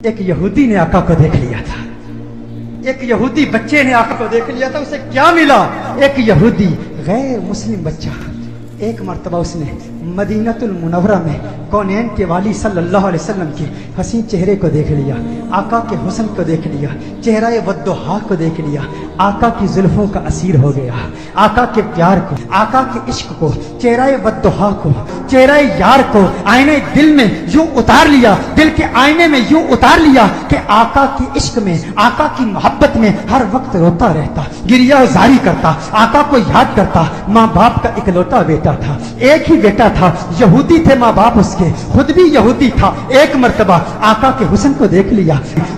ایک یہودی نے آقا کو دیکھ لیا تھا، ایک یہودی بچے نے آقا کو دیکھ لیا تھا. اسے کیا ملا؟ ایک یہودی غیر مسلم بچہ ایک مرتبہ اس نے مدینۃ المنورہ میں کونین کے والی صلی اللہ علیہ وسلم کے حسین چہرے کو دیکھ لیا، آقا کے حسن کو دیکھ لیا، چہرہ والضحیٰ کو دیکھ لیا، آقا کی زلفوں کا اسیر ہو گیا، آقا کے پیار کو، آقا کے عشق کو، چہرہ والضحیٰ کو، چہرہ یار کو آئینے دل میں یوں اتار لیا، دل کے آئینے میں یوں اتار لیا کہ آقا کی عشق میں، آقا کی محبت میں ہر وقت روتا رہتا، گریہ زاری کرتا، آقا کو یاد کرتا. ماں باپ کا اکلوتا بیٹا تھا، ایک ہی بیٹا تھا، یہودی تھے ماں باپ اس کے، خود بھی یہودی تھا. ایک مرتبہ آقا کے حسن کو دیکھ لیا،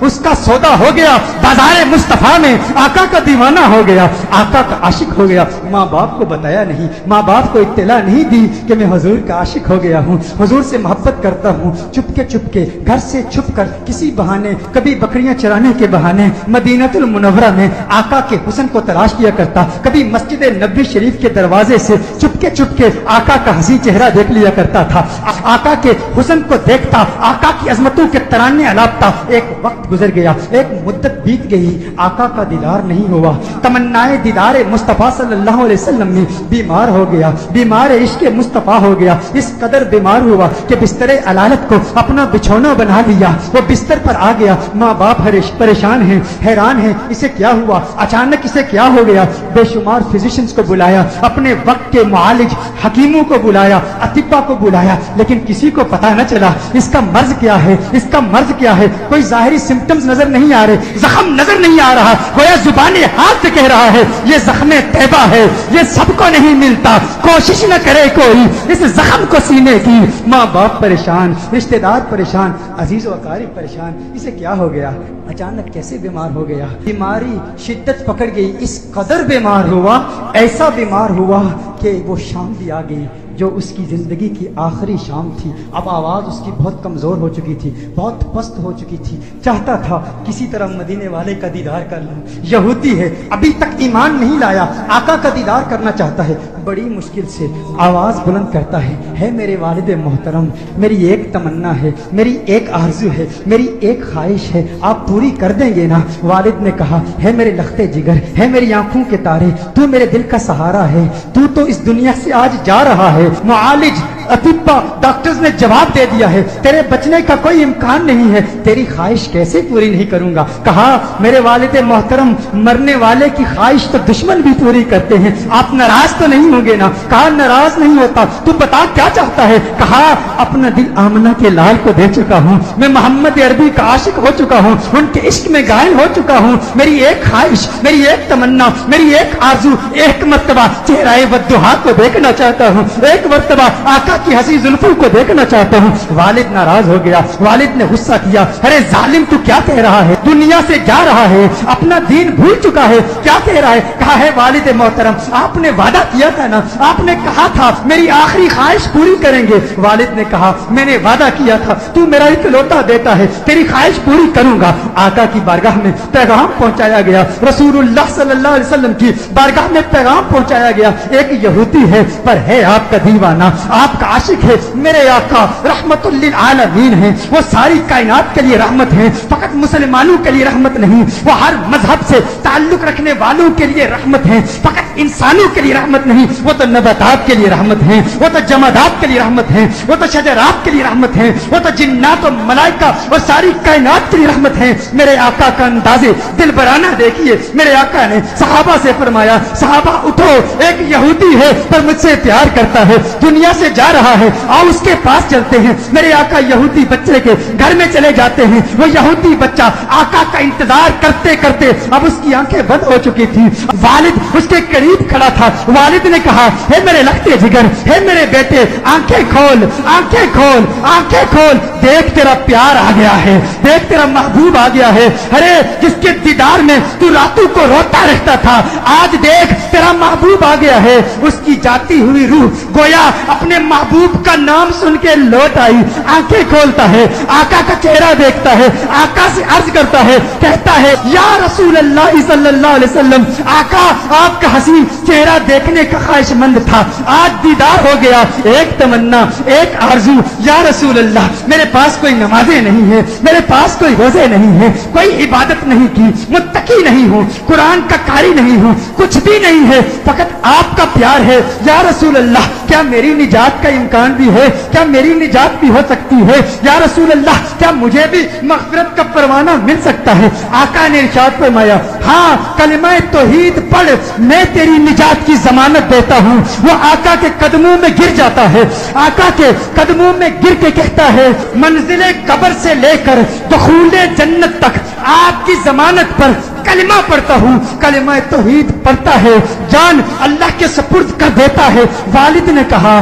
اس کا سودا ہو گیا، بازار مصطفیٰ میں آقا کا دیوانہ ہو گیا، آقا کا عاشق ہو گیا. ماں باپ کو بتایا نہیں، ماں باپ کو اطلاع نہیں دی کہ میں حضور کا عاشق ہو گیا ہوں، حضور سے محبت کرتا ہوں. چپ کے گھر سے چھپ کر کسی بہانے، کبھی بکریاں چرانے کے بہانے مدینۃ المنورہ میں آقا کے حسن کو تلاش کیا کرتا، کبھی مسجد نبوی شریف کے دروازے سے چپ کے آقا کا حسین چہرہ دیکھ لیا کرتا تھا، آقا کے حسن کو دیکھتا، آقا کی عظمتوں کے ترانے الاپتا. ایک وقت گزر گیا، ایک مدت بیت گئی، آقا کا دیدار نہیں ہوا. تمنائے دیدار مصطفیٰ صلی اللہ علیہ وسلم میں بیمار ہو گیا، بیمار عشق مصطفیٰ ہو گیا. اس قدر بیمار ہوا کہ بستر علالت کو اپنا بچھونا بنا لیا. وہ بستر پر آ گیا، ماں باپ پریشان ہیں، حیران ہیں، اسے کیا ہوا، اچانک اسے کیا ہو گیا. بے شمار فزیشنز کو بلایا، اپنے وقت کے معالج حکیموں کو بلایا، اطباء کو بلایا، لیکن کسی کو پتہ نہ چلا اس کا مرض کیا ہے، اس کا مرض کیا ہے. کوئی ظاہری سمپٹمز نظر نہیں آ رہے، زخم نظر نہیں آ رہا، گویا زبان ہاتھ سے کہہ رہا ہے یہ زخم طیبہ ہے، یہ سب کو نہیں ملتا، کوشش نہ کرے کوئی اس زخم کو سینے کی. ماں باپ پریشان، رشتہ دار پریشان، عزیز و اقارب پریشان. اسے کیا ہو گیا، اچانک کیسے بیمار ہو گیا. بیماری شدت پکڑ گئی، اس قدر بیمار ہوا، ایسا بیمار ہوا کہ وہ شام بھی آ گئی جو اس کی زندگی کی آخری شام تھی. اب آواز اس کی بہت کمزور ہو چکی تھی، بہت پست ہو چکی تھی. چاہتا تھا کسی طرح مدینے والے کا دیدار کر لوں. یہودی ہے، ابھی تک ایمان نہیں لایا، آقا کا دیدار کرنا چاہتا ہے. بڑی مشکل سے آواز بلند کرتا ہے میرے والد محترم، میری ایک تمنا ہے، میری ایک آرزو ہے، میری ایک خواہش ہے، آپ پوری کر دیں گے نا؟ والد نے کہا، ہے میرے لختے جگر، ہے میری آنکھوں کے تارے، تو میرے دل کا سہارا ہے، تو اس دنیا سے آج جا رہا ہے. معالج اطباء ڈاکٹرز نے جواب دے دیا ہے تیرے بچنے کا کوئی امکان نہیں ہے. تیری خواہش کیسے پوری نہیں کروں گا؟ کہا، میرے والد محترم، مرنے والے کی خواہش تو دشمن بھی پوری کرتے ہیں، آپ ناراض تو نہیں ہوں گے نا؟ کہا، ناراض نہیں ہوتا. تو بتا کیا چاہتا ہے؟ کہا، اپنا دل آمنہ کے لال کو دے چکا ہوں، میں محمد عربی کا عاشق ہو چکا ہوں، ان کے عشق میں گائل ہو چکا ہوں. میری ایک خواہش، میری ایک تمنا، میری ایک آرزو، ایک مرتبہ چہرہ والضحیٰ کو دیکھنا چاہتا ہوں، ایک مرتبہ آقا کی حسین زلفوں کو دیکھنا چاہتا ہوں. والد ناراض ہو گیا، والد نے غصہ کیا، ارے ظالم تو کیا کہہ رہا ہے؟ دنیا سے جا رہا ہے، اپنا دین بھول چکا ہے، کیا کہہ رہا ہے؟ کہا، ہے والد محترم، آپ نے وعدہ کیا تھا نا، آپ نے کہا تھا میری آخری خواہش پوری کریں گے. والد نے کہا، میں نے وعدہ کیا تھا، تو میرا اکلوتا بیٹا ہے، تیری خواہش پوری کروں گا. آقا کی بارگاہ میں پیغام پہنچایا گیا، رسول اللہ صلی اللہ علیہ وسلم کی بارگاہ میں پیغام پہنچایا گیا. ایک یہودی ہے پر ہے آپ کا دیوانہ، آپ کا عاشق ہے. میرے آقا رحمت للعالمین ہیں، وہ ساری کائنات کے لیے رحمت ہیں، فقط مسلمانوں کے لیے رحمت نہیں، وہ ہر مذہب سے تعلق رکھنے والوں کے لیے رحمت ہیں، فقط انسانوں کے لیے رحمت نہیں، وہ تو نباتات کے لیے رحمت ہیں، وہ تو جمادات کے لیے رحمت ہیں، وہ تو شجرات کے لیے رحمت ہیں، وہ تو جنات و ملائکہ اور ساری کائنات کے لیے رحمت ہیں. میرے آقا کا انداز دل برانہ دیکھیے. میرے آقا نے صحابہ سے فرمایا، صحابہ اٹھو، ایک یہودی ہے پر مجھ سے پیار کرتا ہے، دنیا سے جا رہا ہے، آؤ اس کے پاس چلتے ہیں. میرے آقا یہودی بچے کے گھر میں چلے جاتے ہیں. وہ یہودی بچہ آقا کا انتظار کرتے کرتے اب اس کی آنکھیں بند ہو چکی تھی. والد اس کے قریب کھڑا تھا. والد نے کہا، ہے میرے لختے جگر، ہے میرے بیٹے، آنکھیں کھول، آنکھیں کھول، آنکھیں کھول، دیکھ تیرا پیار آ گیا ہے، دیکھ تیرا محبوب آ گیا ہے. ارے جس کے دیدار میں تو راتوں کو روتا رہتا تھا، آج دیکھ تیرا محبوب آ گیا ہے. اس کی جاتی ہوئی روح گویا اپنے محبوب महबूब का नाम सुन के लौट आई, आंखें खोलता है, आका का चेहरा देखता है, आका से अर्ज करता है, कहता है या रसूल अल्लाह सल्लल्लाहु अलैहि वसल्लम, आका आपका हसीन चेहरा देखने का ख्वाहिशमंद था, आज दीदार हो गया। एक तमन्ना, एक आरज़ू, या रसूल अल्लाह मेरे पास कोई नमाजें नहीं है, मेरे पास कोई रोजे नहीं है, कोई इबादत नहीं की, मुत्तकी नहीं हूँ, कुरान का कारी नहीं हूँ, कुछ भी नहीं है, फकत आपका प्यार है। या रसूल अल्लाह क्या मेरी निजात का इम्कान भी है, क्या मेरी निजात भी हो सकती है? या रसूल अल्लाह क्या मुझे भी मग़फ़िरत का परवाना मिल सकता है? आका ने इरशाद फरमाया, हाँ कलिमा तौहीद पढ़, मैं तेरी निजात की जमानत देता हूँ। वो आका के कदमों में गिर जाता है, आका के कदमों में गिर के कहता है, मंजिले कब्र से लेकर दुखूले जन्नत तक आपकी जमानत पर कलिमा पढ़ता हूँ। कलिमा तौहीद पढ़ता है, जान अल्लाह के सुपुर्द कर देता है। वालिद ने कहा,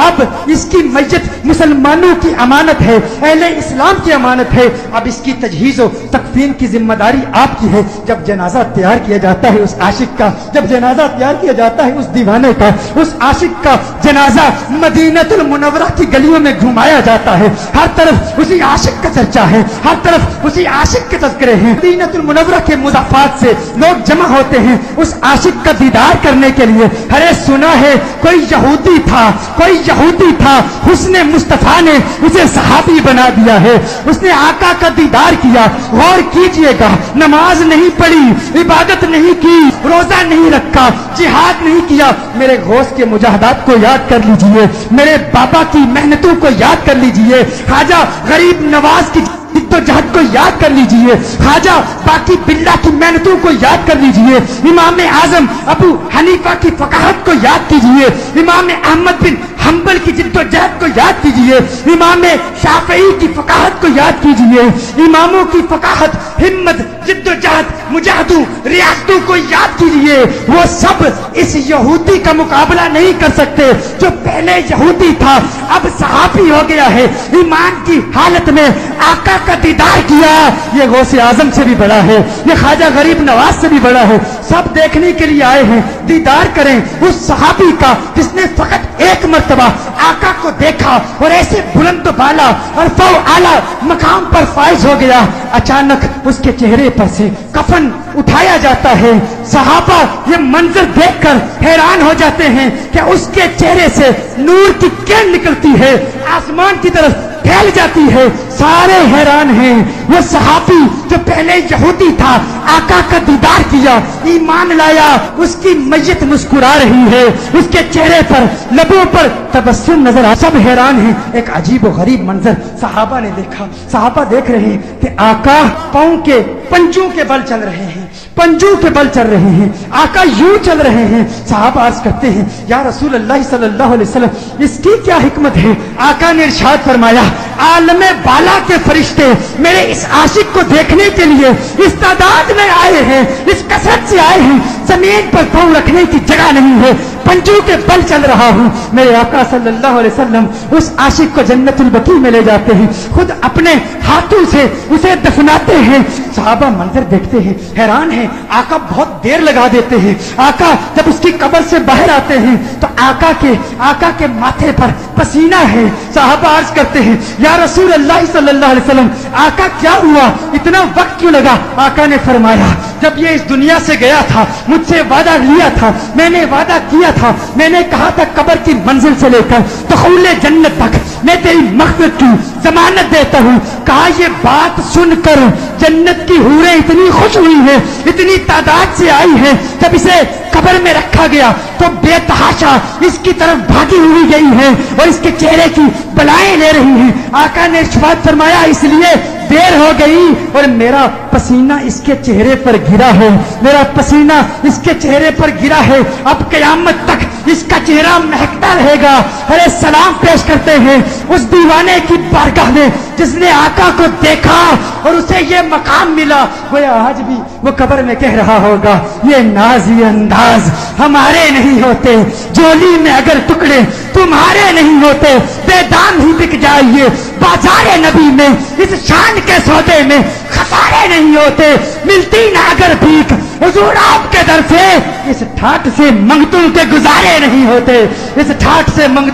अब इसकी मैयत मुसलमानों की अमानत है, अहले इस्लाम की अमानत है, अब इसकी तजहीज़ और तकफीन की जिम्मेदारी आपकी है। जब जनाजा तैयार किया जाता है उस आशिक का, जब जनाजा तैयार किया जाता है उस दीवाने का, उस आशिक का जनाजा मदीनतुल मुनव्वरा की गलियों में घुमाया जाता है। हर तरफ उसी आशिक का चर्चा है, हर तरफ उसी आशिक के तज़किरे हैं। मदीनतुल मुनव्वरा के मुज़ाफ़ात से लोग जमा होते हैं उस आशिक का दीदार करने के लिए। अरे सुना है कोई यहूदी था, कोई यहूदी था, हुस्ने मुस्तफा ने उसे सहाबी बना दिया है। उसने आका का दीदार किया। गौर कीजिएगा, नमाज नहीं पढ़ी, इबादत नहीं की, रोजा नहीं रखा, जिहाद नहीं किया। मेरे गौस के मुजाहदात को याद कर लीजिए, मेरे बाबा की मेहनतों को याद कर लीजिए, ख्वाजा गरीब नवाज की जद्दोजहद को याद कर लीजिए, ख्वाजा बाकी बिल्ला की मेहनतों को याद कर लीजिए, इमाम आजम अबू हनीफा की फकाहत को याद कीजिए, इमाम अहमद बिन हम्बल की जिद्दोजहद को याद कीजिए, इमाम शाफई की फकाहत को याद कीजिए। इमामों की फकाहत, हिम्मत, जिद्दोजहद, मुजाहदों, रियासतों को याद कीजिए। वो सब इस यहूदी का मुकाबला नहीं कर सकते जो पहले यहूदी था अब सहाबी हो गया है। ईमान की हालत में आका का दीदार किया। ये गौसे आजम से भी बड़ा है, ये ख्वाजा गरीब नवाज से भी बड़ा है। सब देखने के लिए आए हैं, दीदार करें उस सहाबी का जिसने फकत एक मर्तबा आका को देखा और ऐसे बुलंद बाला और फौ आला मकाम पर फाइज हो गया। अचानक उसके चेहरे पर से कफन उठाया जाता है। सहाबा ये मंजर देखकर हैरान हो जाते हैं कि उसके चेहरे से नूर की किरण निकलती है, आसमान की तरफ फैल जाती है। सारे हैरान हैं। वो सहाबी जो पहले यहूदी था, आका का दीदार किया, ईमान लाया, उसकी मैयत मुस्कुरा रही है, उसके चेहरे पर, लबों पर तबस्सुम नजर आ। सब हैरान हैं। एक अजीब और गरीब मंजर सहाबा ने देखा। सहाबा देख रहे हैं कि आका पांव के पंजों के बल चल रहे हैं, पंजों के बल चल रहे हैं, आका यूं चल रहे हैं। सहाबा अर्ज करते हैं, या रसूल अल्लाह सल्लल्लाहु अलैहि वसल्लम इसकी क्या हिकमत है? आका ने इरशाद फरमाया, आलमे बाला के फरिश्ते मेरे इस आशिक को देखने के लिए इस तादाद में आए हैं, इस कसरत से आए हैं। जमीन पर पांव रखने की जगह नहीं है, पंजों के बल चल रहा हूं। मेरे आका सल्लल्लाहु अलैहि वसल्लम उस आशिक को जन्नतुल बकी में ले जाते हैं, खुद अपने हाथों से उसे दफनाते हैं। सहाबा मंजर देखते हैं, हैरान है। आका बहुत देर लगा देते हैं। आका जब उसकी कब्र से बाहर आते हैं तो आका के माथे पर पसीना है। सहाबा अर्ज करते हैं, या रसूल अल्लाह सल्लल्लाहु अलैहि वसल्लम आका क्या हुआ, इतना वक्त क्यों लगा? आका ने फरमाया, जब ये इस दुनिया से गया था मुझसे वादा लिया था, मैंने वादा किया था, मैंने कहा था कब्र की मंजिल से लेकर दुखूले जन्नत तक मैं तेरी मग़फ़िरत की जमानत देता हूँ। कहा ये बात सुनकर जन्नत की हूरें इतनी खुश हुई है, इतनी तादाद से आई है। जब इसे कब्र में रखा गया तो बेतहाशा इसकी तरफ भागी हुई गई है और इसके चेहरे की बलाएं ले रही हैं। आका ने इरशाद फरमाया, इसलिए देर हो गई और मेरा पसीना इसके चेहरे पर गिरा है, मेरा पसीना इसके चेहरे पर गिरा है। अब क़यामत तक इसका चेहरा महकता रहेगा। अरे सलाम पेश करते हैं उस दीवाने की बारगाह में जिसने आका को देखा और उसे ये मकाम मिला। वो आज भी वो कब्र में कह रहा होगा, ये नाज़ी अंदाज हमारे नहीं होते, झोली में अगर टुकड़े तुम्हारे नहीं होते, बेदाम ही बिक जाइए बाजारे नबी में, इस शान के सौदे में खसारे नहीं होते, मिलती ना अगर भीख हुजूर आपके दर से, इस ठाठ से मंगतों के गुजारे नहीं होते, इस ठाठ से मंग